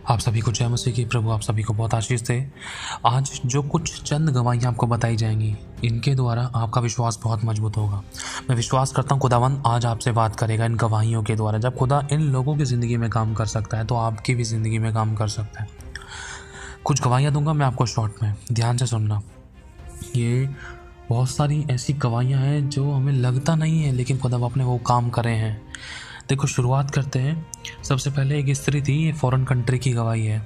आप सभी को जय मसीह की। प्रभु आप सभी को बहुत आशीष दे। आज जो कुछ चंद गवाहियाँ आपको बताई जाएंगी, इनके द्वारा आपका विश्वास बहुत मजबूत होगा। मैं विश्वास करता हूँ खुदावन आज आपसे बात करेगा इन गवाहियों के द्वारा। जब खुदा इन लोगों की ज़िंदगी में काम कर सकता है तो आपकी भी ज़िंदगी में काम कर सकता है। कुछ गवाहियाँ दूंगा मैं आपको शॉर्ट में, ध्यान से सुनना। ये बहुत सारी ऐसी गवाहियाँ हैं जो हमें लगता नहीं है, लेकिन खुदा अपने वो काम कर रहे हैं। देखो, शुरुआत करते हैं। सबसे पहले एक स्त्री थी, ये फॉरेन कंट्री की गवाही है।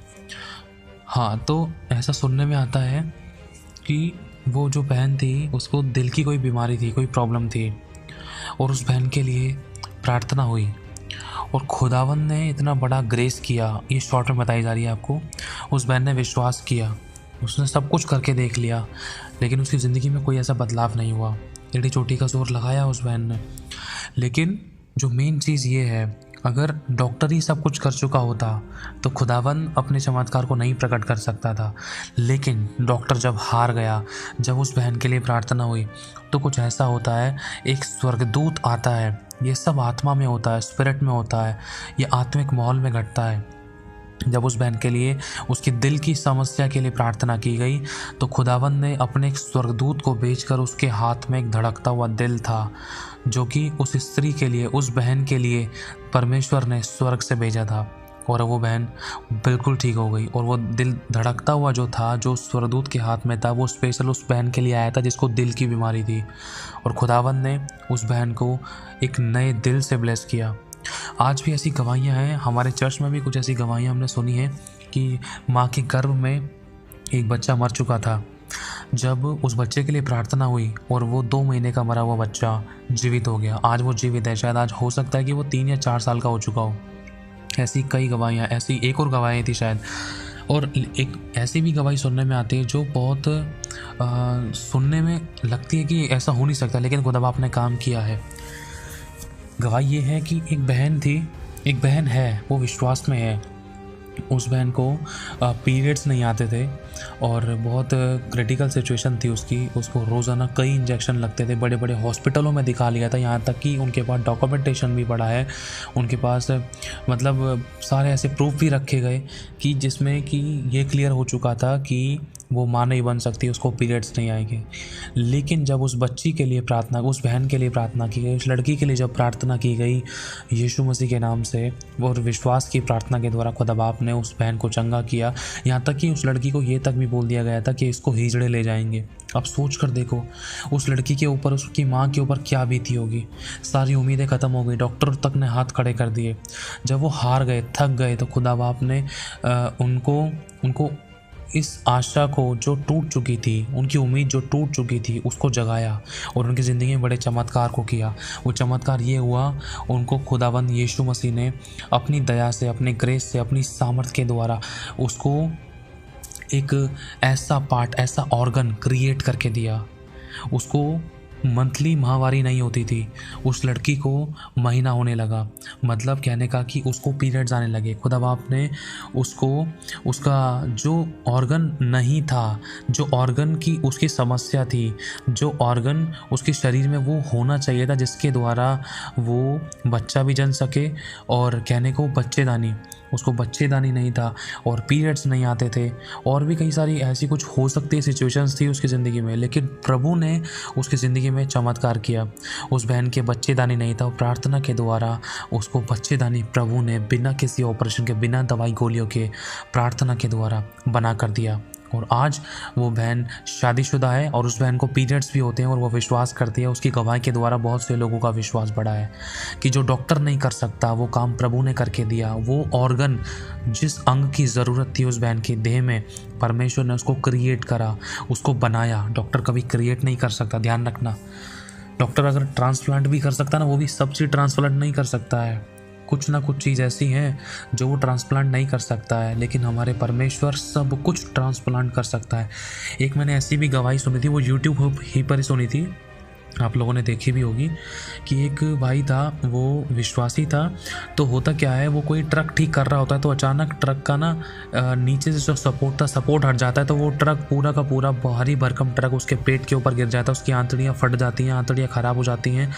हाँ, तो ऐसा सुनने में आता है कि वो जो बहन थी उसको दिल की कोई बीमारी थी, कोई प्रॉब्लम थी, और उस बहन के लिए प्रार्थना हुई और खुदावन ने इतना बड़ा ग्रेस किया। ये शॉर्ट में बताई जा रही है आपको। उस बहन ने विश्वास किया, उसने सब कुछ करके देख लिया, लेकिन उसकी ज़िंदगी में कोई ऐसा बदलाव नहीं हुआ। एड़ी चोटी का जोर लगाया उस बहन ने। लेकिन जो मेन चीज़ ये है, अगर डॉक्टर ही सब कुछ कर चुका होता तो खुदावन अपने चमत्कार को नहीं प्रकट कर सकता था। लेकिन डॉक्टर जब हार गया, जब उस बहन के लिए प्रार्थना हुई, तो कुछ ऐसा होता है, एक स्वर्गदूत आता है। ये सब आत्मा में होता है, स्पिरिट में होता है, ये आत्मिक माहौल में घटता है। जब उस बहन के लिए, उसकी दिल की समस्या के लिए प्रार्थना की गई, तो खुदावन ने अपने एक स्वर्गदूत को भेजकर उसके हाथ में एक धड़कता हुआ दिल था, जो कि उस स्त्री के लिए, उस बहन के लिए परमेश्वर ने स्वर्ग से भेजा था। और वो बहन बिल्कुल ठीक हो गई। और वो दिल धड़कता हुआ जो था, जो स्वर्गदूत के हाथ में था, वो स्पेशल उस बहन के लिए आया था जिसको दिल की बीमारी थी। और खुदावन ने उस बहन को एक नए दिल से ब्लेस किया। आज भी ऐसी गवाहियाँ हैं, हमारे चर्च में भी कुछ ऐसी गवाहियाँ हमने सुनी हैं कि माँ के गर्भ में एक बच्चा मर चुका था। जब उस बच्चे के लिए प्रार्थना हुई और वो 2 महीने का मरा हुआ बच्चा जीवित हो गया। आज वो जीवित है। शायद आज हो सकता है कि वो 3 या 4 साल का हो चुका हो। ऐसी कई गवाहियाँ, ऐसी एक और गवाही थी शायद। और एक ऐसी भी गवाही सुनने में आती है जो बहुत सुनने में लगती है कि ऐसा हो नहीं सकता, लेकिन खुदा बाप ने काम किया है। गवाही ये है कि एक बहन थी, एक बहन है, वो विश्वास में है। उस बहन को पीरियड्स नहीं आते थे और बहुत क्रिटिकल सिचुएशन थी उसकी। उसको रोज़ाना कई इंजेक्शन लगते थे, बड़े बड़े हॉस्पिटलों में दिखा लिया था, यहाँ तक कि उनके पास डॉक्यूमेंटेशन भी पड़ा है। उनके पास मतलब सारे ऐसे प्रूफ भी रखे गए कि जिसमें कि ये क्लियर हो चुका था कि वो माँ नहीं बन सकती, उसको पीरियड्स नहीं आएंगे। लेकिन जब उस बच्ची के लिए प्रार्थना, उस बहन के लिए प्रार्थना की गई, उस लड़की के लिए जब प्रार्थना की गई यीशु मसीह के नाम से, और विश्वास की प्रार्थना के द्वारा खुदा बाप ने उस बहन को चंगा किया। यहाँ तक कि उस लड़की को ये तक भी बोल दिया गया था कि इसको हिजड़े ले जाएंगे। अब सोच कर देखो, उस लड़की के ऊपर, उसकी माँ के ऊपर क्या बीती होगी। सारी उम्मीदें ख़त्म हो गई, डॉक्टर तक ने हाथ खड़े कर दिए। जब वो हार गए, थक गए, तो खुदा बाप ने उनको इस आशा को जो टूट चुकी थी, उनकी उम्मीद जो टूट चुकी थी, उसको जगाया और उनकी ज़िंदगी में बड़े चमत्कार को किया। वो चमत्कार ये हुआ, उनको खुदाबंद यीशु मसीह ने अपनी दया से, अपने ग्रेस से, अपनी सामर्थ्य के द्वारा उसको एक ऐसा पार्ट, ऐसा ऑर्गन क्रिएट करके दिया। उसको मंथली माहवारी नहीं होती थी, उस लड़की को महीना होने लगा। मतलब कहने का कि उसको पीरियड्स आने लगे। खुदा बाप ने उसको, उसका जो ऑर्गन नहीं था, जो ऑर्गन की उसकी समस्या थी, जो ऑर्गन उसके शरीर में वो होना चाहिए था, जिसके द्वारा वो बच्चा भी जन सके, और कहने को बच्चेदानी, उसको बच्चेदानी नहीं था और पीरियड्स नहीं आते थे, और भी कई सारी ऐसी कुछ हो सकती है सिचुएशंस थी उसकी ज़िंदगी में। लेकिन प्रभु ने उसकी ज़िंदगी में चमत्कार किया। उस बहन के बच्चेदानी नहीं था, प्रार्थना के द्वारा उसको बच्चेदानी प्रभु ने बिना किसी ऑपरेशन के, बिना दवाई गोलियों के, प्रार्थना के द्वारा बना कर दिया। और आज वो बहन शादीशुदा है और उस बहन को पीरियड्स भी होते हैं और वो विश्वास करती है। उसकी गवाही के द्वारा बहुत से लोगों का विश्वास बढ़ा है कि जो डॉक्टर नहीं कर सकता, वो काम प्रभु ने करके दिया। वो ऑर्गन, जिस अंग की ज़रूरत थी उस बहन की देह में, परमेश्वर ने उसको क्रिएट करा, उसको बनाया। डॉक्टर कभी क्रिएट नहीं कर सकता, ध्यान रखना। डॉक्टर अगर ट्रांसप्लांट भी कर सकता ना, वो भी सब चीज़ ट्रांसप्लांट नहीं कर सकता है। कुछ ना कुछ चीज़ ऐसी हैं जो वो ट्रांसप्लांट नहीं कर सकता है, लेकिन हमारे परमेश्वर सब कुछ ट्रांसप्लांट कर सकता है। एक मैंने ऐसी भी गवाही सुनी थी, वो यूट्यूब ही पर ही सुनी थी। आप लोगों ने देखी भी होगी कि एक भाई था, वो विश्वासी था। तो होता क्या है, वो कोई ट्रक ठीक कर रहा होता है तो अचानक ट्रक का ना नीचे से जो सपोर्ट था, सपोर्ट हट जाता है, तो वो ट्रक पूरा का पूरा भारी भरकम ट्रक उसके पेट के ऊपर गिर जाता है। उसकी आंतड़ियाँ फट जाती हैं, आंतड़ियाँ ख़राब हो जाती हैं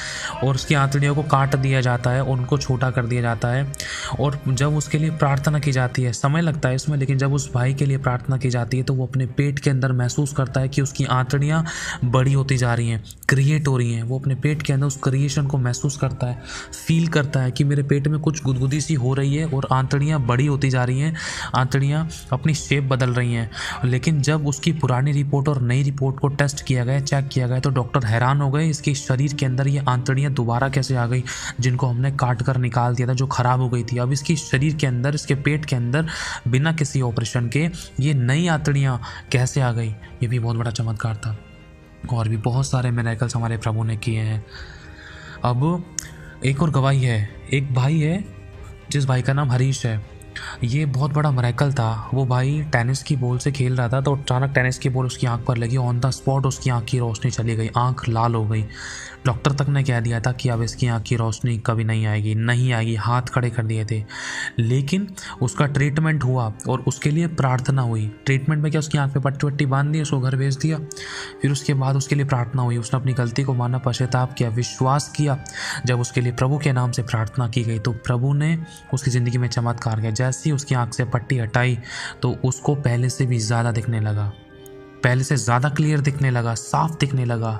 और उसकी आंतड़ियों को काट दिया जाता है और उनको छोटा कर दिया जाता है। और जब उसके लिए प्रार्थना की जाती है, समय लगता है इसमें, लेकिन जब उस भाई के लिए प्रार्थना की जाती है तो वो अपने पेट के अंदर महसूस करता है कि उसकी आंतड़ियाँ बड़ी होती जा रही हैं, क्रिएट हो रही हैं। वो अपने पेट के अंदर उस क्रिएशन को महसूस करता है, फील करता है कि मेरे पेट में कुछ गुदगुदी सी हो रही है और आंतड़ियाँ बड़ी होती जा रही हैं, आंतड़ियाँ अपनी शेप बदल रही हैं। लेकिन जब उसकी पुरानी रिपोर्ट और नई रिपोर्ट को टेस्ट किया गया, चेक किया गया, तो डॉक्टर हैरान हो गए, इसके शरीर के अंदर ये आंतड़ियाँ दोबारा कैसे आ गई, जिनको हमने काट कर निकाल दिया था, जो ख़राब हो गई थी। अब इसकी शरीर के अंदर, इसके पेट के अंदर बिना किसी ऑपरेशन के ये नई आंतड़ियाँ कैसे आ गई, ये भी बहुत बड़ा चमत्कार था। और भी बहुत सारे मिरेकल्स हमारे प्रभु ने किए हैं। अब एक और गवाही है, एक भाई है जिस भाई का नाम हरीश है। ये बहुत बड़ा मिरेकल था। वो भाई टेनिस की बॉल से खेल रहा था तो अचानक टेनिस की बॉल उसकी आंख पर लगी, ऑन द स्पॉट उसकी आंख की रोशनी चली गई, आंख लाल हो गई। डॉक्टर तक ने कह दिया था कि अब इसकी आंख की रोशनी कभी नहीं आएगी, नहीं आएगी, हाथ खड़े कर दिए थे। लेकिन उसका ट्रीटमेंट हुआ और उसके लिए प्रार्थना हुई। ट्रीटमेंट में क्या, उसकी आंख पे पट्टी वट्टी बांध दी, उसको घर भेज दिया। फिर उसके बाद उसके लिए प्रार्थना हुई, उसने अपनी गलती को माना, पश्चाताप किया, विश्वास किया। जब उसके लिए प्रभु के नाम से प्रार्थना की गई तो प्रभु ने उसकी ज़िंदगी में चमत्कार किया। जैसे ही उसकी आंख से पट्टी हटाई तो उसको पहले से भी ज़्यादा दिखने लगा, पहले से ज़्यादा क्लियर दिखने लगा, साफ दिखने लगा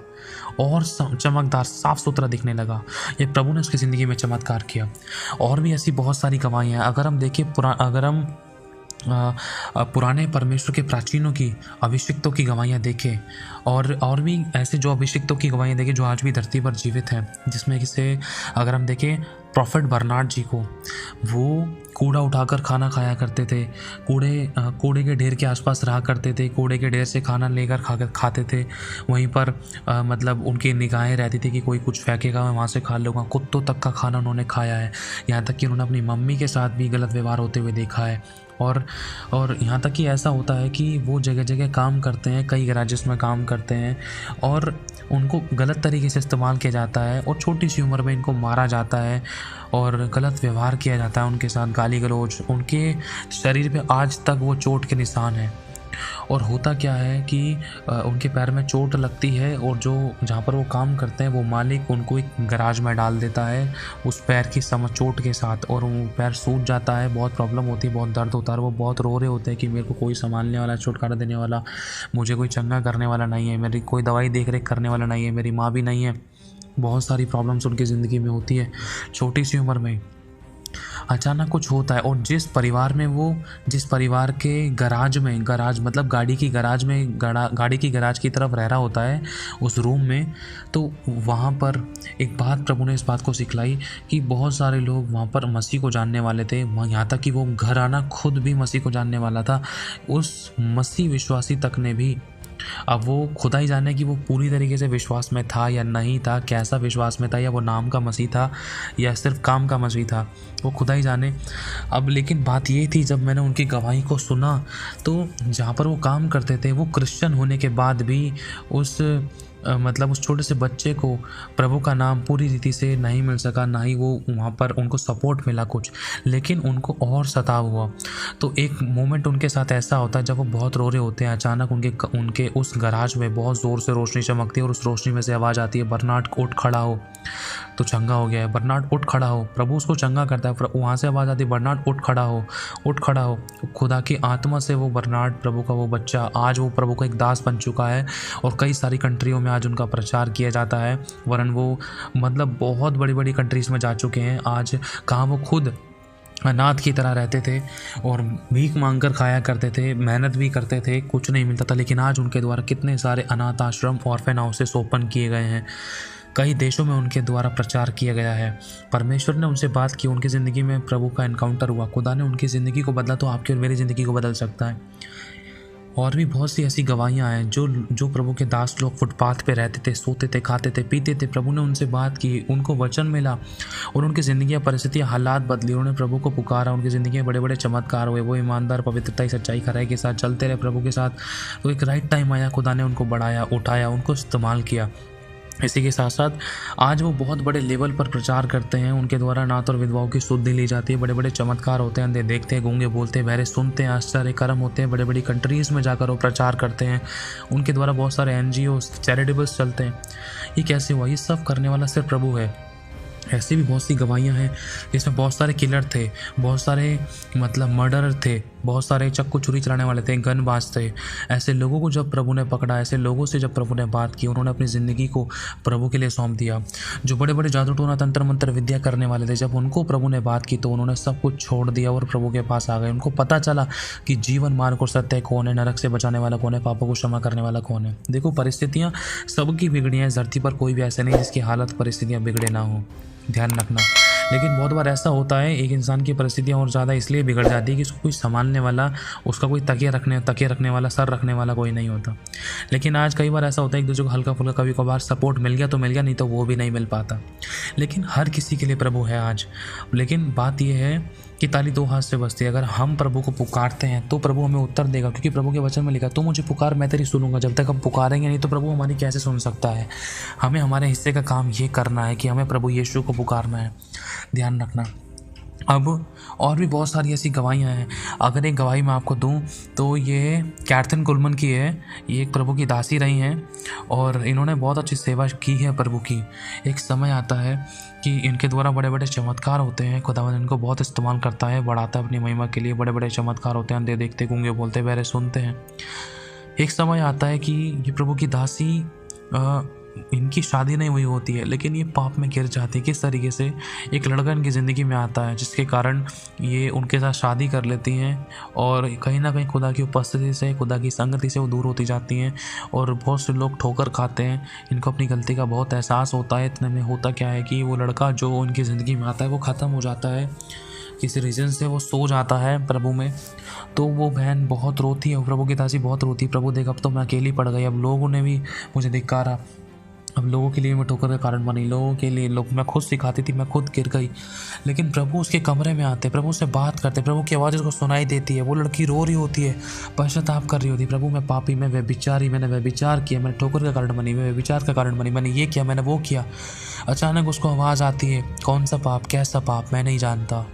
और चमकदार, साफ सुथरा दिखने लगा। ये प्रभु ने उसकी ज़िंदगी में चमत्कार किया। और भी ऐसी बहुत सारी गवाहियाँ हैं। अगर हम देखें, अगर हम पुराने परमेश्वर के प्राचीनों की, अभिषिक्तों की गवाहियाँ देखें और भी ऐसे जो अभिषिक्तों की गवाहियाँ देखें जो आज भी धरती पर जीवित हैं, जिसमें से अगर हम देखें प्रॉफिट बर्नार्ड जी को, वो कूड़ा उठाकर खाना खाया करते थे, कूड़े के ढेर के आसपास रहा करते थे, कूड़े के ढेर से खाना लेकर खाते थे। वहीं पर मतलब उनकी निगाहें रहती थी कि कोई कुछ फेंकेगा मैं वहाँ से खा लूँगा। कुत्तों तक का खाना उन्होंने खाया है, यहाँ तक कि उन्होंने अपनी मम्मी के साथ भी गलत व्यवहार होते हुए देखा है। और यहाँ तक कि ऐसा होता है कि वो जगह जगह काम करते हैं, कई गैराजेस में काम करते हैं और उनको गलत तरीके से इस्तेमाल किया जाता है और छोटी सी उम्र में इनको मारा जाता है और गलत व्यवहार किया जाता है उनके साथ, गाली गलौज, उनके शरीर पे आज तक वो चोट के निशान हैं। और होता क्या है कि उनके पैर में चोट लगती है और जो जहाँ पर वो काम करते हैं वो मालिक उनको एक गराज में डाल देता है उस पैर की चोट के साथ, और वो पैर सूज जाता है, बहुत प्रॉब्लम होती है, बहुत दर्द होता है। वो बहुत रो रहे होते हैं कि मेरे को कोई संभालने वाला, छुटकारा देने वाला, मुझे कोई चंगा करने वाला नहीं है, मेरी कोई दवाई देख रेख करने वाला नहीं है, मेरी माँ भी नहीं है। बहुत सारी प्रॉब्लम्स उनकी ज़िंदगी में होती है। छोटी सी उम्र में अचानक कुछ होता है और जिस परिवार के गराज मतलब गाड़ी की गराज की तरफ रह रहा होता है उस रूम में, तो वहाँ पर एक बात प्रभु ने इस बात को सिखलाई कि बहुत सारे लोग वहाँ पर मसीह को जानने वाले थे। यहाँ तक कि वो घर आना खुद भी मसीह को जानने वाला था। उस मसीह विश्वासी तक ने भी, अब वो खुदा ही जाने कि वो पूरी तरीके से विश्वास में था या नहीं था, कैसा विश्वास में था, या वो नाम का मसीह था या सिर्फ काम का मसीह था, वो खुदा ही जाने। अब लेकिन बात ये थी, जब मैंने उनकी गवाही को सुना तो जहाँ पर वो काम करते थे वो क्रिश्चियन होने के बाद भी उस छोटे से बच्चे को प्रभु का नाम पूरी रीति से नहीं मिल सका, ना ही वो वहाँ पर उनको सपोर्ट मिला कुछ, लेकिन उनको और सताव हुआ। तो एक मोमेंट उनके साथ ऐसा होता है जब वो बहुत रो रहे होते हैं, अचानक उनके उस गराज में बहुत ज़ोर से रोशनी चमकती है और उस रोशनी में से आवाज़ आती है, बर्नार्ड उठ खड़ा हो। तो चंगा हो गया है, बर्नार्ड उठ खड़ा हो। प्रभु उसको चंगा करता है, वहाँ से आवाज़ आती है, बर्नार्ड उठ खड़ा हो, उठ खड़ा हो। खुदा की आत्मा से वो बर्नार्ड, प्रभु का वो बच्चा, आज वो प्रभु का एक दास बन चुका है और कई सारी कंट्रियों में आज उनका प्रचार किया जाता है। वरन वो बहुत बड़ी बड़ी कंट्रीज़ में जा चुके हैं आज। कहाँ वो खुद अनाथ की तरह रहते थे और भीख मांगकर खाया करते थे, मेहनत भी करते थे, कुछ नहीं मिलता था, लेकिन आज उनके द्वारा कितने सारे अनाथ आश्रम, ऑर्फन हाउसेस ओपन किए गए हैं। कई देशों में उनके द्वारा प्रचार किया गया है। परमेश्वर ने उनसे बात की, उनकी ज़िंदगी में प्रभु का एनकाउंटर हुआ, खुदा ने उनकी ज़िंदगी को बदला, तो आपकी और मेरी ज़िंदगी को बदल सकता है। और भी बहुत सी ऐसी गवाहियाँ हैं जो प्रभु के दास लोग फुटपाथ पे रहते थे, सोते थे, खाते थे, पीते थे। प्रभु ने उनसे बात की, उनको वचन मिला और उनकी ज़िंदगी परिस्थितियाँ, हालात बदली। उन्होंने प्रभु को पुकारा, उनकी ज़िंदगी में बड़े बड़े चमत्कार हुए। वो ईमानदार, पवित्रता, सच्चाई, खराई के साथ चलते रहे प्रभु के साथ। तो एक राइट टाइम आया, खुदा ने उनको बढ़ाया, उठाया, उनको इस्तेमाल किया इसी के साथ साथ आज वो बहुत बड़े लेवल पर प्रचार करते हैं। उनके द्वारा नाथ और विधवाओं की शुद्धि ली जाती है, बड़े बड़े चमत्कार होते हैं, अंधे देखते हैं, गूंगे बोलते हैं, बहरे सुनते हैं, आश्चर्य कर्म होते हैं, बड़े बड़ी कंट्रीज़ में जाकर वो प्रचार करते हैं। उनके द्वारा बहुत सारे NGO चैरिटेबल्स चलते हैं। ये कैसे हुआ? ये सब करने वाला सिर्फ प्रभु है। ऐसी भी बहुत सी गवाहियाँ हैं जिसमें बहुत सारे किलर थे, बहुत सारे मतलब मर्डरर थे, बहुत सारे चक्कू छुरी चलाने वाले थे, गनबाज थे। ऐसे लोगों को जब प्रभु ने पकड़ा, ऐसे लोगों से जब प्रभु ने बात की, उन्होंने अपनी ज़िंदगी को प्रभु के लिए सौंप दिया। जो बड़े बड़े जादू टोना तंत्र मंत्र विद्या करने वाले थे, जब उनको प्रभु ने बात की तो उन्होंने सब कुछ छोड़ दिया और प्रभु के पास आ गए। उनको पता चला कि जीवन मार्ग और सत्य कौन है, नरक से बचाने वाला कौन है, पापों को क्षमा करने वाला कौन है। देखो, परिस्थितियाँ सबकी बिगड़ी हैं। इस धरती पर कोई भी ऐसे नहीं जिसकी हालत परिस्थितियाँ बिगड़े ना हो, ध्यान रखना। लेकिन बहुत बार ऐसा होता है, एक इंसान की परिस्थितियाँ और ज़्यादा इसलिए बिगड़ जाती है कि उसको कोई संभालने वाला, उसका कोई तकिया रखने वाला, सर रखने वाला कोई नहीं होता। लेकिन आज कई बार ऐसा होता है एक दूसरे को हल्का फुल्का कभी कभार सपोर्ट मिल गया तो मिल गया, नहीं तो वो भी नहीं मिल पाता। लेकिन हर किसी के लिए प्रभु है आज। लेकिन बात यह है कि ताली दो हाथ से बजती है। अगर हम प्रभु को पुकारते हैं तो प्रभु हमें उत्तर देगा, क्योंकि प्रभु के वचन में लिखा, तो मुझे पुकार मैं तेरी सुनूंगा। जब तक हम पुकारेंगे नहीं तो प्रभु हमारी कैसे सुन सकता है? हमें हमारे हिस्से का काम ये करना है कि हमें प्रभु यीशु को पुकारना है, ध्यान रखना। अब और भी बहुत सारी ऐसी गवाहियाँ हैं। अगर एक गवाही मैं आपको दूं तो ये कैथरीन कुलमन की है। ये एक प्रभु की दासी रही हैं और इन्होंने बहुत अच्छी सेवा की है प्रभु की। एक समय आता है कि इनके द्वारा बड़े बड़े चमत्कार होते हैं, खुदावंद इनको बहुत इस्तेमाल करता है, बढ़ाता है अपनी महिमा के लिए। बड़े बड़े चमत्कार होते हैं, अंधे देखते, गूंगे बोलते, बहरे सुनते हैं। एक समय आता है कि ये प्रभु की दासी इनकी शादी नहीं हुई होती है, लेकिन ये पाप में गिर जाती है। किस तरीके से? एक लड़का इनकी ज़िंदगी में आता है जिसके कारण ये उनके साथ शादी कर लेती हैं और कहीं ना कहीं खुदा की उपस्थिति से, खुदा की संगति से वो दूर होती जाती हैं और बहुत से लोग ठोकर खाते हैं। इनको अपनी गलती का बहुत एहसास होता है। इतने में होता क्या है कि वो लड़का जो उनकी ज़िंदगी में आता है वो ख़त्म हो जाता है, किसी रीज़न से वो सो जाता है प्रभु में। तो वो बहन बहुत रोती है, प्रभु की दासी बहुत रोती है। प्रभु देख, अब तो मैं अकेली पड़ गई, अब लोगों ने भी मुझे धिक्कारा, अब लोगों के लिए मैं ठोकर का कारण बनी, लोगों के लिए लोग, मैं खुद सिखाती थी, मैं खुद गिर गई। लेकिन प्रभु उसके कमरे में आते, प्रभु से बात करते, प्रभु की आवाज़ उसको सुनाई देती है। वो लड़की रो रही होती है, पश्चाताप कर रही होती है, प्रभु मैं पापी, मैं व्यभिचारी, मैंने व्यभिचार किया, मैंने ठोकर का कारण बनी, मैं व्यभिचार का कारण बनी, मैंने ये किया, मैंने वो किया। अचानक उसको आवाज़ आती है, कौन सा पाप, कैसा पाप, मैं नहीं जानता।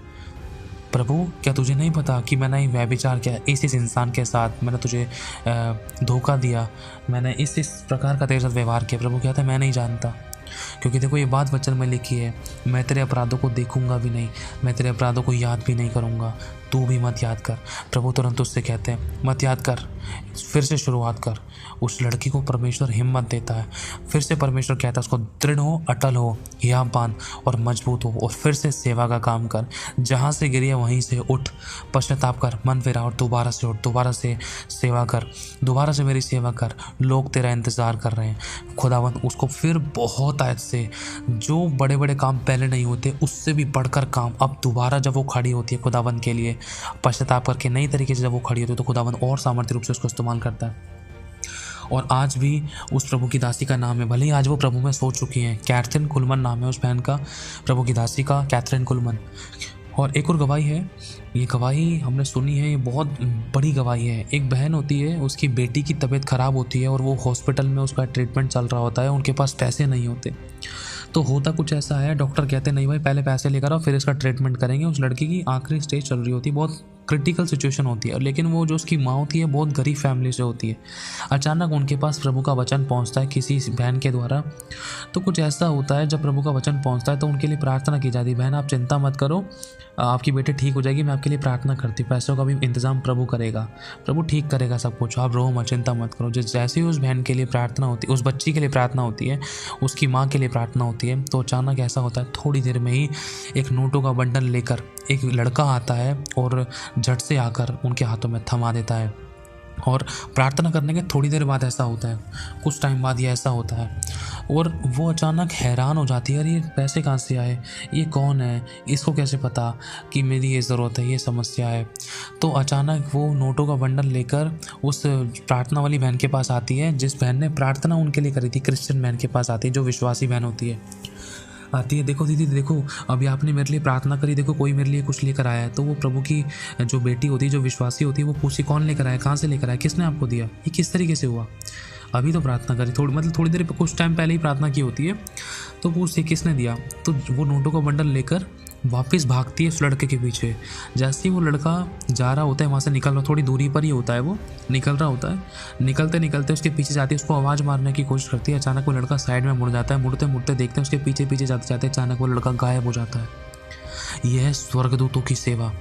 प्रभु क्या तुझे नहीं पता कि मैंने व्यभिचार किया इस इंसान के साथ, मैंने तुझे धोखा दिया, मैंने इस प्रकार का तेरे साथ व्यवहार किया। प्रभु कहता है मैं नहीं जानता, क्योंकि देखो ये बात वचन में लिखी है, मैं तेरे अपराधों को देखूंगा भी नहीं, मैं तेरे अपराधों को याद भी नहीं करूंगा, तू भी मत याद कर। प्रभु तुरंत उससे कहते हैं मत याद कर, फिर से शुरुआत कर। उस लड़की को परमेश्वर हिम्मत देता है। फिर से परमेश्वर कहता है उसको दृढ़ हो, अटल हो, हिया बांध और मजबूत हो और फिर से सेवा का काम कर। जहाँ से गिरी है वहीं से उठ, पश्चाताप कर, मन फिरा और दोबारा से उठ, दोबारा से सेवा कर, दोबारा से मेरी सेवा कर, लोग तेरा इंतज़ार कर रहे हैं। खुदावंद उसको फिर बहुत आयत से, जो बड़े बड़े काम पहले नहीं होते उससे भी बढ़कर काम अब दोबारा जब वो खड़ी होती है खुदावंद के लिए, पश्चाताप करके नई तरीके से जब वो खड़ी होती है तो खुदावंद और सामर्थ्य रूप से उसको इस्तेमाल करता है। और आज भी उस प्रभु की दासी का नाम है, भले ही आज वो प्रभु में सो चुकी हैं, कैथरीन कुलमन नाम है उस बहन का, प्रभु की दासी का, कैथरीन कुलमन। और एक और गवाही है, ये गवाही हमने सुनी है, ये बहुत बड़ी गवाही है। एक बहन होती है, उसकी बेटी की तबीयत ख़राब होती है और वो हॉस्पिटल में उसका ट्रीटमेंट चल रहा होता है, उनके पास पैसे नहीं होते। तो होता कुछ ऐसा है, डॉक्टर कहते हैं नहीं भाई पहले पैसे लेकर आओ फिर इसका ट्रीटमेंट करेंगे। उस लड़की की आखिरी स्टेज चल रही होती है, बहुत क्रिटिकल सिचुएशन होती है, लेकिन वो जो उसकी माँ होती है बहुत गरीब फैमिली से होती है। अचानक उनके पास प्रभु का वचन पहुंचता है किसी बहन के द्वारा। तो कुछ ऐसा होता है, जब प्रभु का वचन पहुंचता है तो उनके लिए प्रार्थना की जाती है, बहन आप चिंता मत करो, आपकी बेटी ठीक हो जाएगी, मैं आपके लिए प्रार्थना करती हूँ, पैसों का भी इंतज़ाम प्रभु करेगा, प्रभु ठीक करेगा सब कुछ, आप रो मत, चिंता मत करो। जैसे ही उस बहन के लिए प्रार्थना होती है, उस बच्ची के लिए प्रार्थना होती है, उसकी माँ के लिए प्रार्थना होती है, तो अचानक ऐसा होता है थोड़ी देर में ही एक नोटों का बंडल लेकर एक लड़का आता है और झट से आकर उनके हाथों में थमा देता है। और प्रार्थना करने के थोड़ी देर बाद ऐसा होता है, कुछ टाइम बाद ये ऐसा होता है और वो अचानक हैरान हो जाती है, अरे ये पैसे कहाँ से आए, ये कौन है, इसको कैसे पता कि मेरी ये ज़रूरत है, ये समस्या है। तो अचानक वो नोटों का बंडल लेकर उस प्रार्थना वाली बहन के पास आती है, जिस बहन ने प्रार्थना उनके लिए करी थी, क्रिश्चियन बहन के पास आती है, जो विश्वासी बहन होती है। आती है, देखो दीदी देखो, अभी आपने मेरे लिए प्रार्थना करी, देखो कोई मेरे लिए कुछ लेकर आया है। तो वो प्रभु की जो बेटी होती है, जो विश्वासी होती है, वो पूछती कौन लेकर आया, कहाँ से लेकर आया, किसने आपको दिया, ये किस तरीके से हुआ। अभी तो प्रार्थना करी, थोड़ी देर कुछ टाइम पहले ही प्रार्थना की होती है। तो पूछती किसने दिया, तो वो नोटों का बंडल लेकर वापस भागती है उस लड़के के पीछे। जैसे ही वो लड़का जा रहा होता है, वहाँ से निकल रहा, थोड़ी दूरी पर ही होता है, वो निकल रहा होता है, निकलते निकलते उसके पीछे जाती है, उसको आवाज़ मारने की कोशिश करती है। अचानक वो लड़का साइड में मुड़ जाता है, मुड़ते मुड़ते देखते हैं उसके पीछे पीछे जाते जाते अचानक वो लड़का गायब हो जाता है। यह है स्वर्गदूतों की सेवा,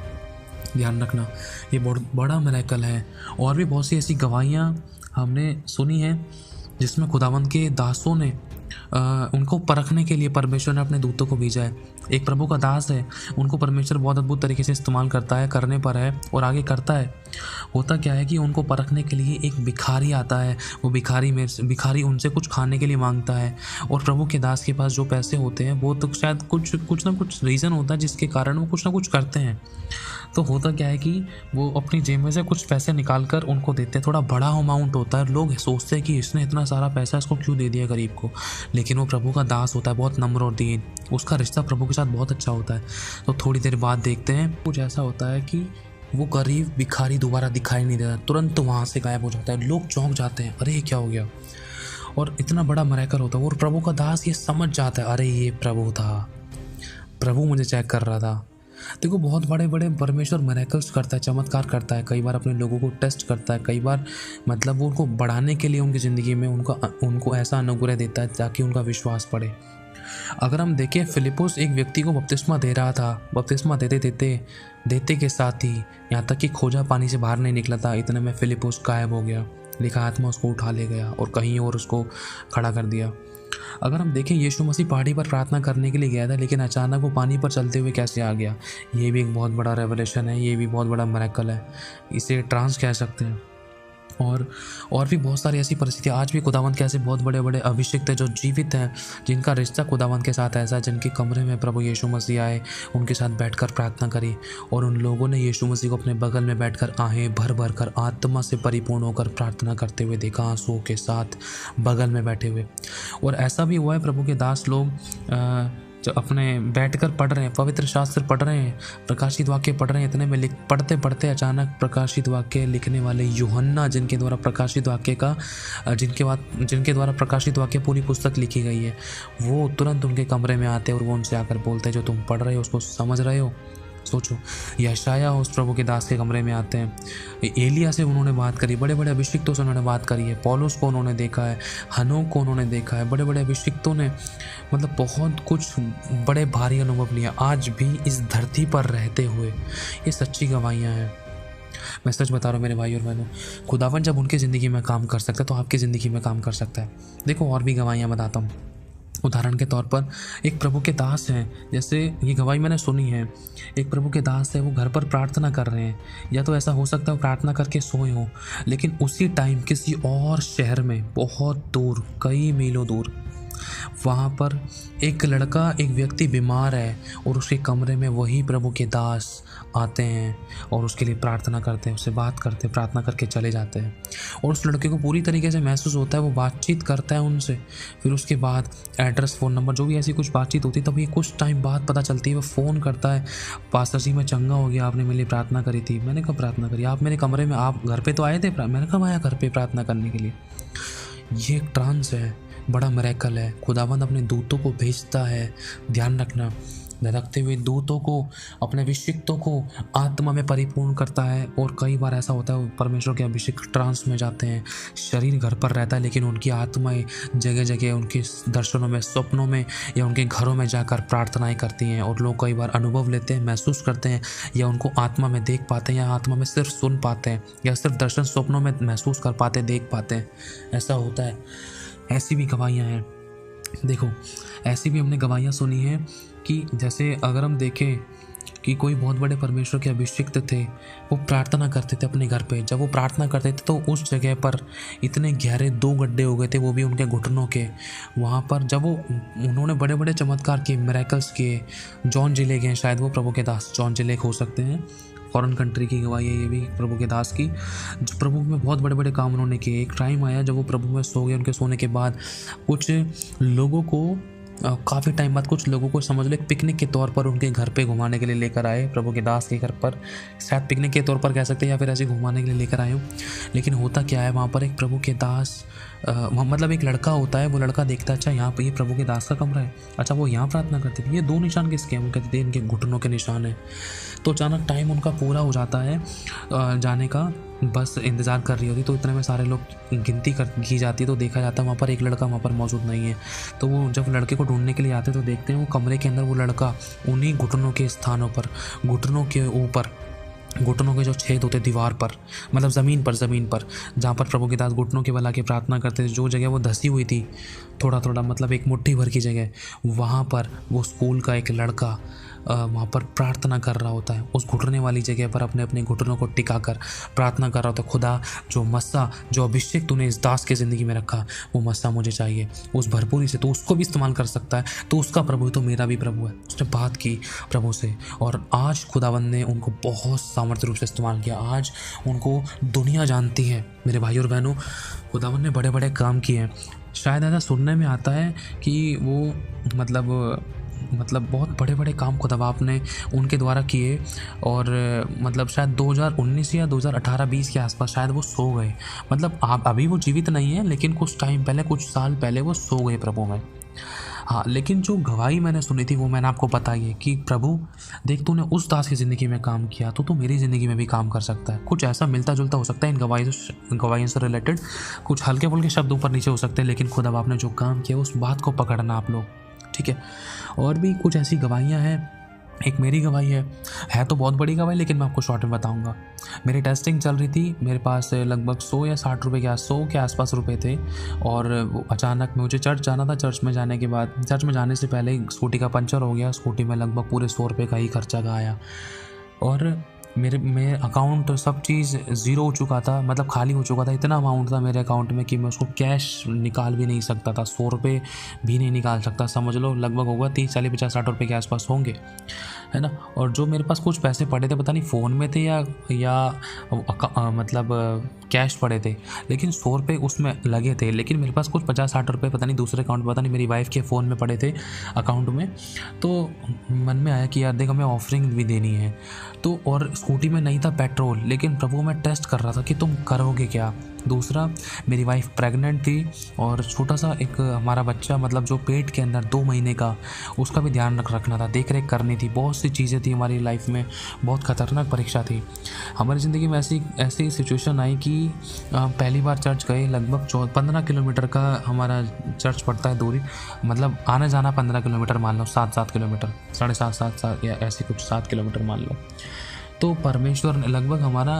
ध्यान रखना, ये बहुत बड़ा मिरेकल है। और भी बहुत सी ऐसी गवाहियाँ हमने सुनी हैं जिसमें खुदावंद के दासों ने उनको परखने के लिए परमेश्वर ने अपने दूतों को भेजा है। एक प्रभु का दास है, उनको परमेश्वर बहुत अद्भुत तरीके से इस्तेमाल करता है, करने पर है और आगे करता है। होता क्या है कि उनको परखने के लिए एक भिखारी आता है, वो भिखारी उनसे कुछ खाने के लिए मांगता है, और प्रभु के दास के पास जो पैसे होते हैं वो तो शायद कुछ ना कुछ रीज़न होता है जिसके कारण वो कुछ ना कुछ करते हैं। तो होता क्या है कि वो अपनी जेब में से कुछ पैसे निकाल कर उनको देते हैं। थोड़ा बड़ा अमाउंट होता है, लोग सोचते हैं कि इसने इतना सारा पैसा इसको क्यों दे दिया गरीब को, लेकिन वो प्रभु का दास होता है, बहुत नम्र और दीन, उसका रिश्ता प्रभु के साथ बहुत अच्छा होता है। तो थोड़ी देर बाद देखते हैं कुछ ऐसा होता है कि वो गरीब भिखारी दोबारा दिखाई नहीं देता, तुरंत वहाँ से गायब हो जाता है। लोग चौंक जाते हैं, अरे ये क्या हो गया, और इतना बड़ा मिरेकल होता है। और प्रभु का दास ये समझ जाता है, अरे ये प्रभु था, प्रभु मुझे चेक कर रहा था। देखो बहुत बड़े बड़े परमेश्वर मिरेकल्स करता है, चमत्कार करता है, कई बार अपने लोगों को टेस्ट करता है, कई बार मतलब वो उनको बढ़ाने के लिए उनकी ज़िंदगी में उनको ऐसा अनुग्रह देता है ताकि उनका विश्वास बढ़े। अगर हम देखें, फिलिपुस एक व्यक्ति को बपतिस्मा दे रहा था, बपतिस्मा देते के साथ ही यहाँ तक कि खोजा पानी से बाहर नहीं निकला था, इतने में फिलिपुस गायब हो गया। लिखा आत्मा उसको उठा ले गया और कहीं और उसको खड़ा कर दिया। अगर हम देखें, यीशु मसीह पहाड़ी पर प्रार्थना करने के लिए गया था, लेकिन अचानक वो पानी पर चलते हुए कैसे आ गया, ये भी एक बहुत बड़ा रेवलेशन है, ये भी बहुत बड़ा मिरेकल है, इसे ट्रांस कह सकते हैं। और भी बहुत सारी ऐसी परिस्थितियाँ आज भी खुदावंद के ऐसे बहुत बड़े बड़े अभिषिक्त हैं जो जीवित हैं, जिनका रिश्ता खुदावंद के साथ ऐसा, जिनके कमरे में प्रभु यीशु मसीह आए, उनके साथ बैठकर प्रार्थना करी, और उन लोगों ने यीशु मसीह को अपने बगल में बैठकर आहें भर भर कर आत्मा से परिपूर्ण होकर प्रार्थना करते हुए देखा, आंसुओं के साथ बगल में बैठे हुए। और ऐसा भी हुआ है, प्रभु के दास लोग जो अपने बैठकर पढ़ रहे हैं, पवित्र शास्त्र पढ़ रहे हैं, प्रकाशित वाक्य पढ़ रहे हैं, इतने में पढ़ते पढ़ते अचानक प्रकाशित वाक्य लिखने वाले यूहन्ना, जिनके द्वारा प्रकाशित वाक्य पूरी पुस्तक लिखी गई है, वो तुरंत उनके कमरे में आते हैं और वो उनसे आकर बोलते हैं, जो तुम पढ़ रहे हो उसको समझ रहे हो। सोचो, यशायाह उस प्रभु के दास के कमरे में आते हैं, एलिया से उन्होंने बात करी, बड़े बड़े अभिषिक्तों से उन्होंने बात करी है, पौलुस को उन्होंने देखा है, हनोक को उन्होंने देखा है, बड़े बड़े अभिषिक्तों ने मतलब बहुत कुछ बड़े भारी अनुभव लिया। आज भी इस धरती पर रहते हुए ये सच्ची गवाहियाँ हैं। मैं सच बता रहा हूँ मेरे भाई और बहनों, खुदावन जब उनकी ज़िंदगी में काम कर सकता है तो आपकी ज़िंदगी में काम कर सकता है। देखो और भी गवाहियाँ बताता हूँ। उदाहरण के तौर पर एक प्रभु के दास हैं, जैसे ये गवाही मैंने सुनी है, एक प्रभु के दास है, वो घर पर प्रार्थना कर रहे हैं, या तो ऐसा हो सकता है वो प्रार्थना करके सोए हों, लेकिन उसी टाइम किसी और शहर में बहुत दूर, कई मीलों दूर, वहाँ पर एक लड़का, एक व्यक्ति बीमार है, और उसके कमरे में वही प्रभु के दास आते हैं और उसके लिए प्रार्थना करते हैं, उससे बात करते हैं, प्रार्थना करके चले जाते हैं। और उस लड़के को पूरी तरीके से महसूस होता है, वो बातचीत करता है उनसे, फिर उसके बाद एड्रेस, फ़ोन नंबर, जो भी ऐसी कुछ बातचीत होती है, तब ये कुछ टाइम बाद पता चलती है। वो फ़ोन करता है, पास्टर जी मैं चंगा हो गया, आपने मेरे लिए प्रार्थना करी थी। मैंने कब प्रार्थना करी, आप मेरे कमरे में, आप घर पर तो आए थे, मैंने कब आया घर पर प्रार्थना करने के लिए। ये एक ट्रांस है, बड़ा मिरेकल है। खुदावंद अपने दूतों को भेजता है, ध्यान रखना, धड़कते हुए दूतों को, अपने अभिषिक्तों को आत्मा में परिपूर्ण करता है। और कई बार ऐसा होता है परमेश्वर के अभिषिक्त ट्रांस में जाते हैं, शरीर घर पर रहता है लेकिन उनकी आत्माएं जगह जगह उनके दर्शनों में, स्वप्नों में या उनके घरों में जाकर प्रार्थनाएं करती हैं, और लोग कई बार अनुभव लेते हैं, महसूस करते हैं, या उनको आत्मा में देख पाते हैं, या आत्मा में सिर्फ सुन पाते हैं, या सिर्फ दर्शन स्वप्नों में महसूस कर पाते, देख पाते हैं। ऐसा होता है। ऐसी भी गवाहियाँ हैं। देखो ऐसी भी हमने गवाहियाँ सुनी हैं कि जैसे अगर हम देखें कि कोई बहुत बड़े परमेश्वर के अभिषिक्त थे, वो प्रार्थना करते थे अपने घर पे। जब वो प्रार्थना करते थे तो उस जगह पर इतने गहरे 2 गड्ढे हो गए थे, वो भी उनके घुटनों के। वहाँ पर जब उन्होंने बड़े बड़े चमत्कार किए, मिरेकल्स किए। जॉन जिलेक हैं, शायद वो प्रभु के दास जॉन जिलेक हो सकते हैं, फॉरेन कंट्री की गवाही है ये भी प्रभु के दास की, जो प्रभु में बहुत बड़े बड़े काम उन्होंने किए। एक टाइम आया जब वो प्रभु में सो गए, उनके सोने के बाद कुछ लोगों को काफ़ी टाइम बाद कुछ लोगों को समझ लो एक पिकनिक के तौर पर उनके घर पे घुमाने के लिए लेकर आए, प्रभु के दास के घर पर, शायद पिकनिक के तौर पर कह सकते हैं या फिर ऐसे घुमाने के लिए लेकर आए हो। लेकिन होता क्या है, वहाँ पर एक प्रभु के दास मतलब एक लड़का होता है, वो लड़का देखता है अच्छा यहाँ पर ये प्रभु के दास का कमरा है, अच्छा वो यहाँ प्रार्थना करते थे, ये 2 निशान किसके हैं, वो कहते थे इनके घुटनों के निशान है। तो अचानक टाइम उनका पूरा हो जाता है जाने का, बस इंतज़ार कर रही होती, तो इतने में सारे लोग गिनती कर की जाती है, तो देखा जाता है वहाँ पर एक लड़का वहाँ पर मौजूद नहीं है। तो वो जब लड़के को ढूंढने के लिए आते तो देखते हैं वो कमरे के अंदर वो लड़का उन्हीं घुटनों के स्थानों पर, घुटनों के ऊपर, घुटनों के जो छेद होते दीवार पर, मतलब ज़मीन पर जहाँ पर प्रभु के दास घुटनों के बल आके प्रार्थना करते थे, जो जगह वो धसी हुई थी थोड़ा थोड़ा, मतलब एक मुट्ठी भर की जगह, वहाँ पर वो स्कूल का एक लड़का वहाँ पर प्रार्थना कर रहा होता है, उस घुटने वाली जगह पर अपने अपने घुटनों को टिका कर प्रार्थना कर रहा होता है, खुदा जो मस्सा, जो अभिषेक तूने इस दास के ज़िंदगी में रखा, वो मस्सा मुझे चाहिए उस भरपूरी से, तो उसको भी इस्तेमाल कर सकता है, तो उसका प्रभु तो मेरा भी प्रभु है। उसने बात की प्रभु से और आज खुदावंद ने उनको बहुत सामर्थ्य रूप से इस्तेमाल किया। आज उनको दुनिया जानती है। मेरे भाई और बहनों, खुदावंद ने बड़े बड़े काम किए हैं। शायद ऐसा सुनने में आता है कि वो मतलब बहुत बड़े बड़े काम खुदा आपने उनके द्वारा किए, और मतलब शायद 2019 या 2018-20 के आसपास शायद वो सो गए, मतलब आप अभी वो जीवित नहीं है, लेकिन कुछ टाइम पहले, कुछ साल पहले वो सो गए प्रभु में। हाँ, लेकिन जो गवाही मैंने सुनी थी वो मैंने आपको बताई है कि प्रभु देख तूने उस दास की ज़िंदगी में काम किया तो तू मेरी ज़िंदगी में भी काम कर सकता है। कुछ ऐसा मिलता जुलता हो सकता है इन गवाहियों से रिलेटेड, कुछ हल्के फुल्के शब्द ऊपर नीचे हो सकते हैं, लेकिन खुदा आपने जो काम किया उस बात को पकड़ना आप लोग, ठीक है। और भी कुछ ऐसी गवाहियाँ हैं। एक मेरी गवाही है तो बहुत बड़ी गवाही, लेकिन मैं आपको शॉर्ट में बताऊंगा। मेरी टेस्टिंग चल रही थी, मेरे पास लगभग 100 या 60 रुपये के 100 के आसपास रुपए थे, और अचानक मुझे चर्च जाना था। चर्च में जाने के बाद, चर्च में जाने से पहले ही स्कूटी का पंचर हो गया। स्कूटी में लगभग पूरे 100 रुपये का ही खर्चा का आया, और मेरे अकाउंट सब चीज़ ज़ीरो हो चुका था, मतलब खाली हो चुका था। इतना अमाउंट था मेरे अकाउंट में कि मैं उसको कैश निकाल भी नहीं सकता था, 100 रुपये भी नहीं निकाल सकता। समझ लो लगभग होगा 30, 40, 50, 60 रुपये के आसपास होंगे, है ना। और जो मेरे पास कुछ पैसे पड़े थे, पता नहीं फ़ोन में थे या मतलब कैश पड़े थे, लेकिन 100 रुपये उसमें लगे थे। लेकिन मेरे पास कुछ 50-60 रुपये पता नहीं दूसरे अकाउंट, पता नहीं मेरी वाइफ़ के फ़ोन में पड़े थे अकाउंट में। तो मन में आया कि यार देख हमें ऑफरिंग भी देनी है, तो और स्कूटी में नहीं था पेट्रोल, लेकिन प्रभु मैं टेस्ट कर रहा था कि तुम करोगे क्या। दूसरा, मेरी वाइफ प्रेग्नेंट थी और छोटा सा एक हमारा बच्चा, मतलब जो पेट के अंदर 2 महीने का, उसका भी ध्यान रखना था, देख रेख करनी थी। बहुत सी चीज़ें थी हमारी लाइफ में, बहुत खतरनाक परीक्षा थी हमारी ज़िंदगी में। ऐसी सिचुएशन आई कि पहली बार चर्च गए, लगभग 15 किलोमीटर का हमारा चर्च पड़ता है दूरी, मतलब आना जाना 15 किलोमीटर मान लो, 7 किलोमीटर, 7.5 या ऐसे कुछ 7 किलोमीटर मान लो। तो परमेश्वर ने लगभग हमारा,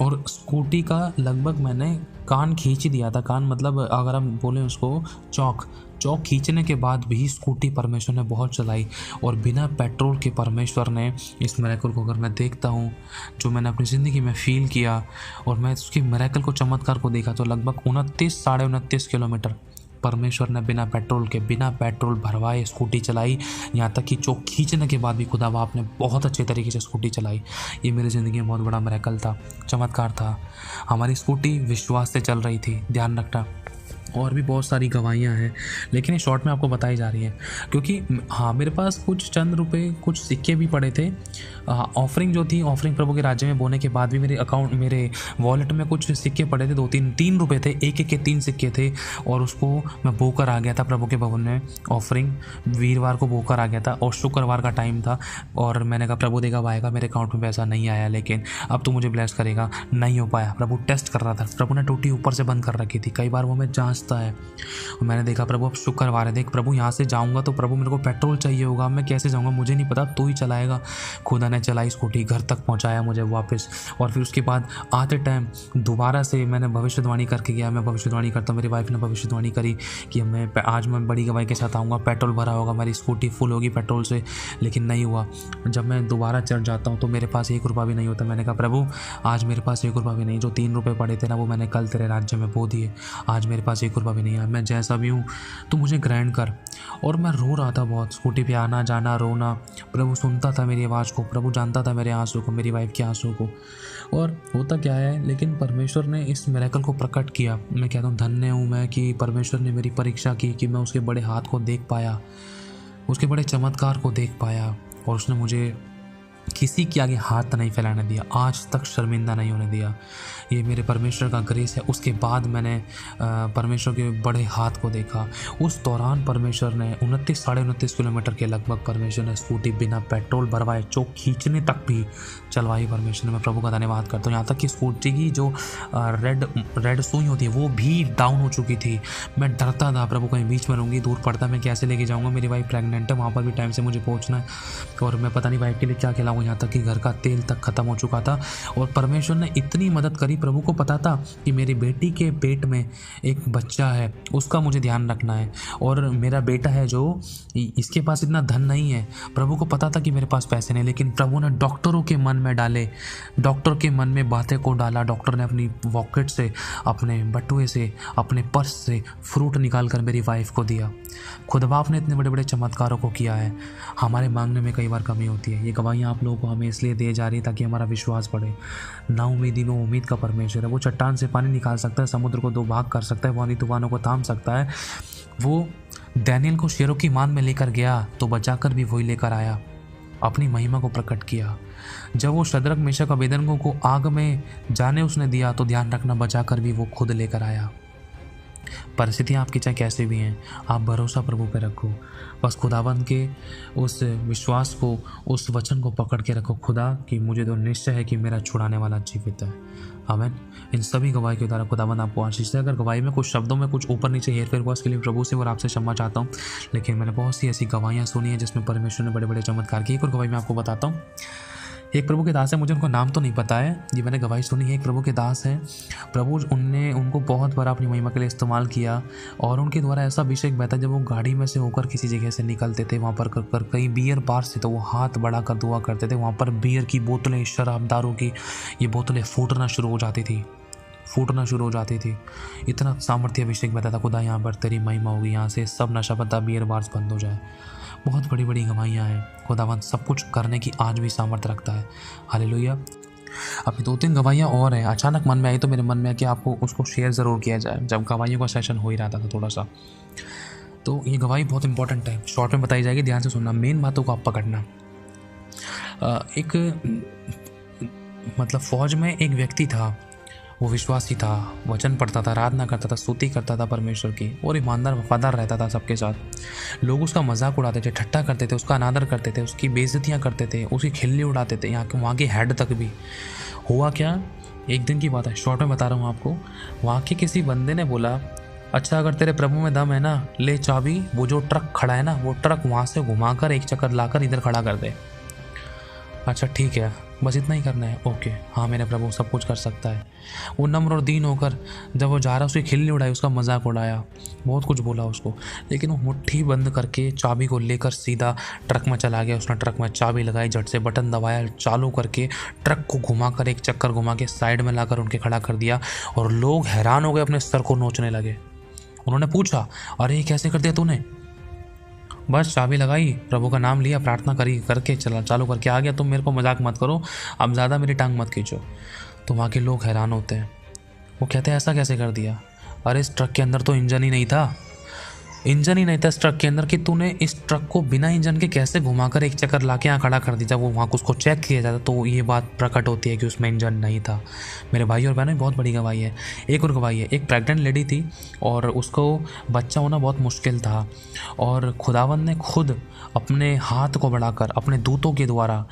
और स्कूटी का लगभग मैंने कान खींच ही दिया था। कान मतलब अगर हम बोलें उसको चौक खींचने के बाद भी स्कूटी परमेश्वर ने बहुत चलाई, और बिना पेट्रोल के परमेश्वर ने इस मिरेकल को, अगर मैं देखता हूँ जो मैंने अपनी ज़िंदगी में फ़ील किया और मैं उसकी मिरेकल को, चमत्कार को देखा, तो लगभग 29, साढ़े 29 किलोमीटर परमेश्वर ने बिना पेट्रोल भरवाए स्कूटी चलाई। यहाँ तक कि चौक खींचने के बाद भी खुदा बाप ने बहुत अच्छे तरीके से स्कूटी चलाई। ये मेरी ज़िंदगी में बहुत बड़ा मिरेकल था, चमत्कार था। हमारी स्कूटी विश्वास से चल रही थी, ध्यान रखना। और भी बहुत सारी गवाहियाँ हैं, लेकिन ये शॉर्ट में आपको बताई जा रही है, क्योंकि हाँ मेरे पास कुछ चंद रुपए, कुछ सिक्के भी पड़े थे। ऑफरिंग जो थी, ऑफरिंग प्रभु के राज्य में बोने के बाद भी मेरे वॉलेट में कुछ सिक्के पड़े थे, 3 रुपये थे, एक के 3 सिक्के थे, और उसको मैं बोकर आ गया था प्रभु के भवन में। ऑफरिंग वीरवार को बोकर आ गया था, और शुक्रवार का टाइम था, और मैंने कहा प्रभु देगा आएगा, मेरे अकाउंट में पैसा नहीं आया, लेकिन अब तो मुझे ब्लेस करेगा। नहीं हो पाया, प्रभु टेस्ट कर रहा था। प्रभु ने टूटी ऊपर से बंद कर रखी थी, कई बार वो मैं जांचता है। और मैंने देखा प्रभु अब शुक्रवार है, देख प्रभु यहाँ से जाऊँगा तो प्रभु मेरे को पेट्रोल चाहिए होगा, मैं कैसे जाऊँगा मुझे नहीं पता, तू ही चलाएगा। खुदा ने चलाई स्कूटी, घर तक पहुँचाया मुझे वापस। और फिर उसके बाद आते टाइम दोबारा से मैंने भविष्यवाणी करके गया। मैं भविष्यवाणी करता हूँ, मेरी वाइफ ने भविष्यवाणी करी कि आज मैं बड़ी गवाही के साथ आऊँगा, पेट्रोल भरा होगा, मेरी स्कूटी फुल होगी पेट्रोल से, लेकिन नहीं हुआ। जब मैं दोबारा चढ़ जाता हूँ तो मेरे पास 1 रुपया भी नहीं होता। मैंने कहा प्रभु आज मेरे पास 1 रुपया भी नहीं, जो 3 रुपये पड़े थे ना वो मैंने कल तेरे राज्य में बो दिए, आज मेरे पास 1 रुपया भी नहीं है। मैं जैसा भी हूँ तो मुझे ग्रहण कर। और मैं रो रहा था बहुत, स्कूटी पे आना जाना रोना। प्रभु सुनता था मेरी आवाज़ को, प्रभु जानता था मेरे आंसू को, मेरी वाइफ के आंसू को। और होता क्या है, लेकिन परमेश्वर ने इस मिरेकल को प्रकट किया। मैं कहता हूँ धन्य हूँ मैं कि परमेश्वर ने मेरी परीक्षा की, कि मैं उसके बड़े हाथ को देख पाया। उसके बड़े चमत्कार को देख पाया और उसने मुझे किसी के आगे हाथ नहीं फैलाने दिया, आज तक शर्मिंदा नहीं होने दिया। ये मेरे परमेश्वर का ग्रेस है। उसके बाद मैंने परमेश्वर के बड़े हाथ को देखा। उस दौरान परमेश्वर ने 29-29.5 किलोमीटर के लगभग परमेश्वर ने स्कूटी बिना पेट्रोल भरवाए चौक खींचने तक भी चलवाई। परमेश्वर ने, मैं प्रभु का धन्यवाद करता हूँ। यहाँ तक कि स्कूटी की जो रेड सुई होती है वो भी डाउन हो चुकी थी। मैं डरता था, प्रभु कहीं बीच में रहूँगी, दूर पड़ता, मैं कैसे लेके जाऊँगा, मेरी वाइफ प्रेगनेंट है, वहाँ पर भी टाइम से मुझे पहुँचना है और मैं पता नहीं वाइफ के लिए क्या खिलाऊँ। यहाँ तक कि घर का तेल तक ख़त्म हो चुका था और परमेश्वर ने इतनी मदद करी। प्रभु को पता था कि मेरी बेटी के पेट में एक बच्चा है, उसका मुझे ध्यान रखना है और मेरा बेटा है जो इसके पास इतना धन नहीं है। प्रभु को पता था कि मेरे पास पैसे नहीं, लेकिन प्रभु ने डॉक्टरों के मन में डाले, डॉक्टर के मन में बातें को डाला। डॉक्टर ने अपनी पॉकेट से, अपने बटुए से, अपने पर्स से फ्रूट निकाल कर मेरी वाइफ को दिया। खुद बाप ने इतने बड़े बड़े चमत्कारों को किया है। हमारे मांगने में कई बार कमी होती है। ये गवाहियाँ आप लोगों को हमें इसलिए दे जा रही है ताकि हमारा विश्वास बढ़े। ना उम्मीदी में उम्मीद का परमेश्वर है। वो चट्टान से पानी निकाल सकता है, समुद्र को 2 भाग कर सकता है, पानी तूफानों को थाम सकता है। वो दानियेल को शेरों की मान में लेकर गया तो बचाकर भी वही लेकर आया, अपनी महिमा को प्रकट किया। जब वो शद्रक मेशक अबेदनगो को आग में जाने उसने दिया तो ध्यान रखना, बचाकर भी वो खुद लेकर आया। परिस्थितियाँ आपकी चाहे कैसे भी हैं, आप भरोसा प्रभु पे रखो। बस खुदावंद के उस विश्वास को, उस वचन को पकड़ के रखो, खुदा कि मुझे तो निश्चय है कि मेरा छुड़ाने वाला जीवित है। आमीन। इन सभी गवाही के द्वारा खुदावंद आपको आशीष दे। अगर गवाही में कुछ शब्दों में कुछ ऊपर नीचे हेरफेर हुआ, उसके लिए प्रभु से और आपसे क्षमा चाहता हूँ। लेकिन मैंने बहुत सी ऐसी गवाहियाँ सुनी हैं जिसमें परमेश्वर ने बड़े बड़े चमत्कार किए। एक और गवाही मैं आपको बताता हूँ। एक प्रभु के दास है, मुझे उनको नाम तो नहीं पता है, ये मैंने गवाही सुनी है। एक प्रभु के दास हैं, प्रभु उनने उनको बहुत बार अपनी महिमा के लिए इस्तेमाल किया और उनके द्वारा ऐसा अभिषेक बहता, जब वो गाड़ी में से होकर किसी जगह से निकलते थे, वहाँ पर कहीं बियर बार से, तो वो हाथ बढ़ाकर दुआ करते थे। वहाँ पर बियर की बोतलें, शराब, दारू की ये बोतलें फूटना शुरू हो जाती थी। इतना सामर्थ्य अभिषेक बहता था। खुदा यहाँ पर तेरी महिमा होगी, यहाँ से सब नशा पता बियर बार्स बंद हो जाए। बहुत बड़ी बड़ी गवाहियाँ हैं। खुदावंद सब कुछ करने की आज भी सामर्थ्य रखता है। हालेलुया। अभी 2-3 गवाहियाँ और हैं, अचानक मन में आई तो मेरे मन में है कि आपको उसको शेयर ज़रूर किया जाए, जब गवाहियों का सेशन हो ही रहा था थोड़ा सा। तो ये गवाही बहुत इंपॉर्टेंट है, शॉर्ट में बताई जाएगी, ध्यान से सुनना, मेन बातों को आप पकड़ना। एक मतलब फौज में एक व्यक्ति था, वो विश्वासी था, वचन पढ़ता था, आराधना करता था, स्तुति करता था परमेश्वर की और ईमानदार वफादार रहता था सबके साथ। लोग उसका मजाक उड़ाते थे, ठट्टा करते थे, उसका अनादर करते थे, उसकी बेइज्जतियाँ करते थे, उसकी खिल्ली उड़ाते थे, वहाँ के हेड तक भी। हुआ क्या, एक दिन की बात है, शॉर्ट में बता रहा हूँ आपको। वहाँ के किसी बंदे ने बोला, अच्छा अगर तेरे प्रभु में दम है ना, ले चाबी, वो जो ट्रक खड़ा है ना, वो ट्रक वहाँ से घुमाकर एक चक्कर लाकर इधर खड़ा कर दे। अच्छा ठीक है, बस इतना ही करना है। ओके, हाँ मेरे प्रभु सब कुछ कर सकता है। वो नम्र और दीन होकर जब वो जा रहा, उसकी खिल्ली उड़ाई, उसका मजाक उड़ाया, बहुत कुछ बोला उसको, लेकिन वो मुट्ठी बंद करके चाबी को लेकर सीधा ट्रक में चला गया। उसने ट्रक में चाबी लगाई, झट से बटन दबाया, चालू करके ट्रक को घुमाकर एक चक्कर घुमा के साइड में लाकर उनके खड़ा कर दिया और लोग हैरान हो गए, अपने सर को नोचने लगे। उन्होंने पूछा, अरे ये कैसे कर दिया तूने? बस चाबी लगाई, प्रभु का नाम लिया, प्रार्थना करी, करके चला, चालू करके आ गया। तुम मेरे को मजाक मत करो, अब ज़्यादा मेरी टांग मत खींचो। तो वहाँ के लोग हैरान होते हैं। वो कहते हैं ऐसा कैसे कर दिया? अरे इस ट्रक के अंदर तो इंजन ही नहीं था, इंजन ही नहीं था इस ट्रक के अंदर, कि तूने इस ट्रक को बिना इंजन के कैसे घुमाकर एक चक्कर लाके यहाँ खड़ा कर दी। जब वो वहाँ उसको चेक किया जाता तो ये बात प्रकट होती है कि उसमें इंजन नहीं था। मेरे भाई और बहनों, बहुत बड़ी गवाही है। एक और गवाही है, एक प्रेग्नेंट लेडी थी और उसको बच्चा होना बहुत मुश्किल था और खुदावंद ने खुद अपने हाथ को बढ़ाकर अपने दूतों के द्वारा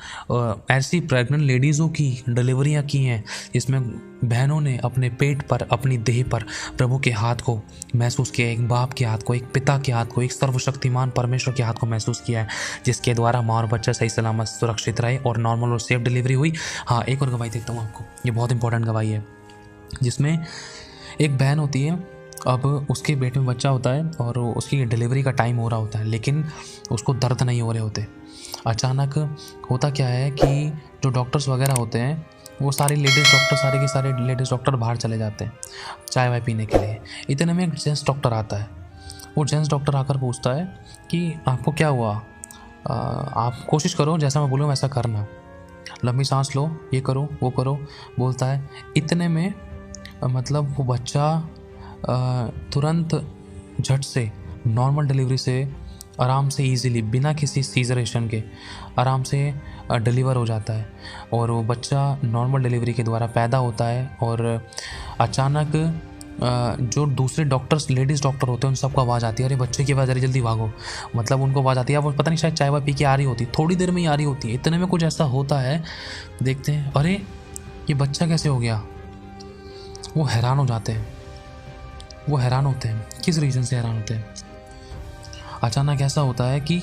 ऐसी प्रेग्नेंट लेडीज़ों की डिलीवरियाँ की हैं जिसमें बहनों ने अपने पेट पर, अपनी देह पर प्रभु के हाथ को महसूस किया, एक बाप के हाथ को, एक पिता के हाथ को, एक सर्वशक्तिमान परमेश्वर के हाथ को महसूस किया है, जिसके द्वारा माँ और बच्चा सही सलामत सुरक्षित रहे और नॉर्मल और सेफ डिलीवरी हुई। हाँ, एक और गवाही देता हूँ आपको, ये बहुत इंपॉर्टेंट गवाही है, जिसमें एक बहन होती है, अब उसके पेट में बच्चा होता है और उसकी डिलीवरी का टाइम हो रहा होता है, लेकिन उसको दर्द नहीं हो रहे होते। अचानक होता क्या है कि जो डॉक्टर्स वगैरह होते हैं, वो सारे के सारे लेडीज़ डॉक्टर बाहर चले जाते हैं चाय वाय पीने के लिए। इतने में एक जेंट्स डॉक्टर आता है। वो जेंट्स डॉक्टर आकर पूछता है कि आपको क्या हुआ, आप कोशिश करो जैसा मैं बोलूँ वैसा करना, लंबी सांस लो, ये करो वो करो, बोलता है। इतने में मतलब वो बच्चा तुरंत झट से नॉर्मल डिलीवरी से आराम से इजीली बिना किसी सीजरेशन के आराम से डिलीवर हो जाता है और वो बच्चा नॉर्मल डिलीवरी के द्वारा पैदा होता है। और अचानक जो दूसरे डॉक्टर्स लेडीज़ डॉक्टर होते हैं उन सबको आवाज़ आती है, अरे बच्चे की आवाज़, अरे जल्दी भागो। मतलब उनको आवाज़ आती है, वो पता नहीं शायद चाय वाय पी के आ रही होती, थोड़ी देर में ही आ रही होती है, इतने में कुछ ऐसा होता है, देखते हैं अरे ये बच्चा कैसे हो गया। वो हैरान हो जाते हैं, वो हैरान होते हैं। किस रीज़न से हैरान होते हैं? अचानक ऐसा होता है कि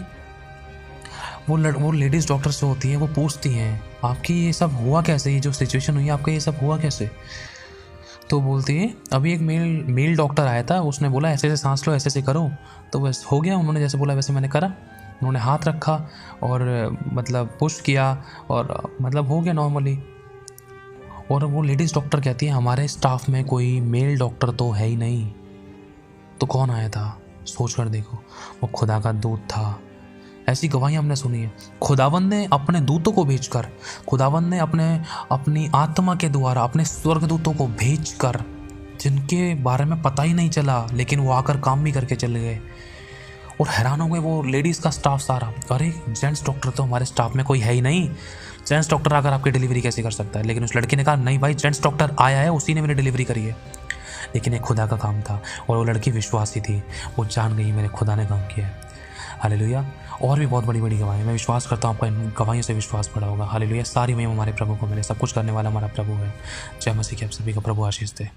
वो लेडीज़ डॉक्टर से होती हैं, वो पूछती हैं आपकी ये सब हुआ कैसे, ये जो सिचुएशन हुई आपका ये सब हुआ कैसे। तो बोलती है अभी एक मेल डॉक्टर आया था, उसने बोला ऐसे ऐसे सांस लो, ऐसे ऐसे करो, तो बस हो गया, उन्होंने जैसे बोला वैसे मैंने करा, उन्होंने हाथ रखा और मतलब पुश किया और मतलब हो गया नॉर्मली। और वो लेडीज़ डॉक्टर कहती है हमारे स्टाफ में कोई मेल डॉक्टर तो है ही नहीं, तो कौन आया था? सोच कर देखो, वो खुदा का दूत था। ऐसी गवाहियाँ हमने सुनी है। खुदावंद ने अपने दूतों को भेजकर, खुदावंद ने अपनी आत्मा के द्वारा अपने स्वर्गदूतों को भेजकर, जिनके बारे में पता ही नहीं चला, लेकिन वो आकर काम भी करके चले गए। और हैरान हो गए वो लेडीज़ का स्टाफ सारा, अरे जेंट्स डॉक्टर तो हमारे स्टाफ में कोई है ही नहीं, जेंट्स डॉक्टर आकर आपकी डिलीवरी कैसे कर सकता है? लेकिन उस लड़की ने कहा नहीं भाई, जेंट्स डॉक्टर आया है, उसी ने मेरी डिलीवरी करी है। लेकिन एक खुदा का काम था और वो लड़की विश्वासी थी, वो जान गई मेरे खुदा ने काम किया है। हालेलुया। और भी बहुत बड़ी बड़ी गवाही, मैं विश्वास करता हूँ आपका इन गवाहियों से विश्वास बढ़ा होगा। हालेलुया। सारी महिमा हमारे प्रभु को मिले, सब कुछ करने वाला हमारा प्रभु है। जय मसीह की आप सभी का प्रभु आशीष दे।